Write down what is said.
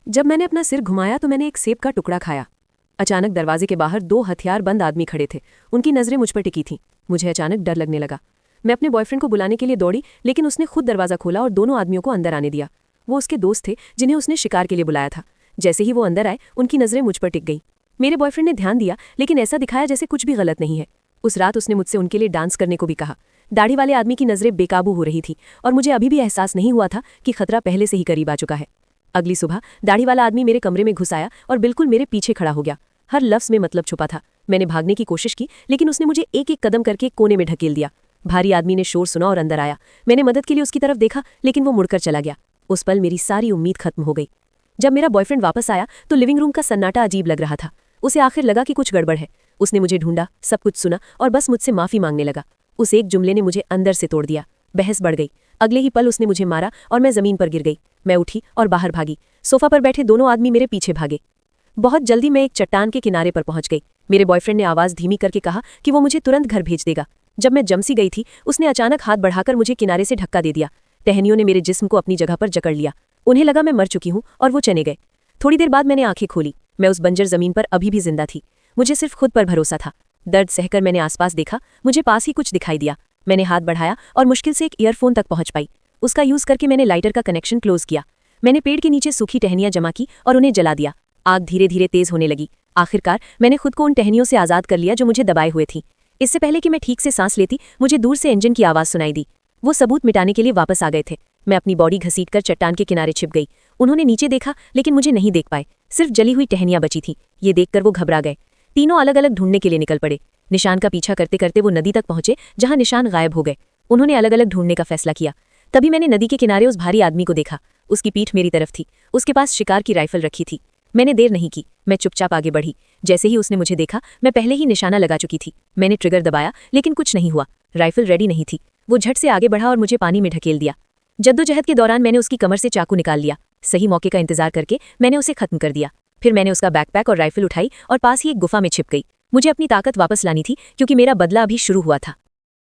जब मैंने अपना सिर घुमाया तो मैंने एक सेब का टुकड़ा खाया। अचानक दरवाजे के बाहर 2 हथियारबंद आदमी खड़े थे। उनकी नजरें मुझ पर टिकी थीं। मुझे अचानक डर लगने लगा। मैं अपने बॉयफ्रेंड को बुलाने के लिए दौड़ी, लेकिन उसने खुद दरवाजा खोला और दोनों आदमियों को अंदर आने दिया। वो उसके दोस्त थे जिन्हें उसने शिकार के लिए बुलाया था। जैसे ही वो अंदर आए, उनकी नजरें मुझ पर टिक गई। मेरे बॉयफ्रेंड ने ध्यान दिया, लेकिन ऐसा दिखाया जैसे कुछ भी गलत नहीं है। उस रात उसने मुझसे उनके लिए डांस करने को भी कहा। दाढ़ी वाले आदमी की नजरें बेकाबू हो रही थी और मुझे अभी भी एहसास नहीं हुआ था कि खतरा पहले से ही करीब आ चुका है। अगली सुबह दाढ़ी वाला आदमी मेरे कमरे में घुस आया और बिल्कुल मेरे पीछे खड़ा हो गया। हर लफ्ज में मतलब छुपा था। मैंने भागने की कोशिश की, लेकिन उसने मुझे एक एक कदम करके कोने में ढकेल दिया। भारी आदमी ने शोर सुना और अंदर आया। मैंने मदद के लिए उसकी तरफ देखा, लेकिन वो मुड़कर चला गया। उस पल मेरी सारी उम्मीद खत्म हो गई। जब मेरा बॉयफ्रेंड वापस आया तो लिविंग रूम का सन्नाटा अजीब लग रहा था। उसे आखिर लगा कि कुछ गड़बड़ है। उसने मुझे ढूंढा, सब कुछ सुना और बस मुझसे माफी मांगने लगा। उस एक जुमले ने मुझे अंदर से तोड़ दिया। बहस बढ़ गई। अगले ही पल उसने मुझे मारा और मैं जमीन पर गिर गई। मैं उठी और बाहर भागी। सोफा पर बैठे दोनों आदमी मेरे पीछे भागे। बहुत जल्दी मैं एक चट्टान के किनारे पर पहुंच गई। मेरे बॉयफ्रेंड ने आवाज धीमी करके कहा कि वो मुझे तुरंत घर भेज देगा। जब मैं जमसी गई थी, उसने अचानक हाथ बढ़ाकर मुझे किनारे से धक्का दे दिया। टहनियों ने मेरे जिस्म को अपनी जगह पर जकड़ लिया। उन्हें लगा मैं मर चुकी हूं और वो चले गए। थोड़ी देर बाद मैंने आंखें खोली। मैं उस बंजर जमीन पर अभी भी जिंदा थी। मुझे सिर्फ खुद पर भरोसा था। दर्द सहकर मैंने आसपास देखा। मुझे पास ही कुछ दिखाई दिया। मैंने हाथ बढ़ाया और मुश्किल से एक ईयरफोन तक पहुंच पाई। उसका यूज करके मैंने लाइटर का कनेक्शन क्लोज किया। मैंने पेड़ के नीचे सूखी टहनियां जमा की और उन्हें जला दिया। आग धीरे धीरे तेज होने लगी। आखिरकार मैंने खुद को उन टहनियों से आजाद कर लिया जो मुझे दबाए हुए थी। इससे पहले कि मैं ठीक से सांस लेती, मुझे दूर से इंजन की आवाज सुनाई दी। वो सबूत मिटाने के लिए वापस आ गए थे। मैं अपनी बॉडी घसीटकर चट्टान के किनारे छिप गई। उन्होंने नीचे देखा, लेकिन मुझे नहीं देख पाए। सिर्फ जली हुई टहनियां बची थीं। ये देखकर वो घबरा गए। तीनों अलग अलग ढूंढने के लिए निकल पड़े। निशान का पीछा करते करते वो नदी तक पहुंचे, जहां निशान गायब हो गए। उन्होंने अलग अलग ढूंढने का फैसला किया। तभी मैंने नदी के किनारे उस भारी आदमी को देखा। उसकी पीठ मेरी तरफ थी। उसके पास शिकार की राइफल रखी थी। मैंने देर नहीं की। मैं चुपचाप आगे बढ़ी। जैसे ही उसने मुझे देखा, मैं पहले ही निशाना लगा चुकी थी। मैंने ट्रिगर दबाया, लेकिन कुछ नहीं हुआ। राइफल रेडी नहीं थी। वो झट से आगे बढ़ा और मुझे पानी में ढकेल दिया। जद्दोजहद के दौरान मैंने उसकी कमर से चाकू निकाल लिया। सही मौके का इंतजार करके मैंने उसे खत्म कर दिया। फिर मैंने उसका बैकपैक और राइफल उठाई और पास ही एक गुफा में छिप गई। मुझे अपनी ताकत वापस लानी थी, क्योंकि मेरा बदला अभी शुरू हुआ था।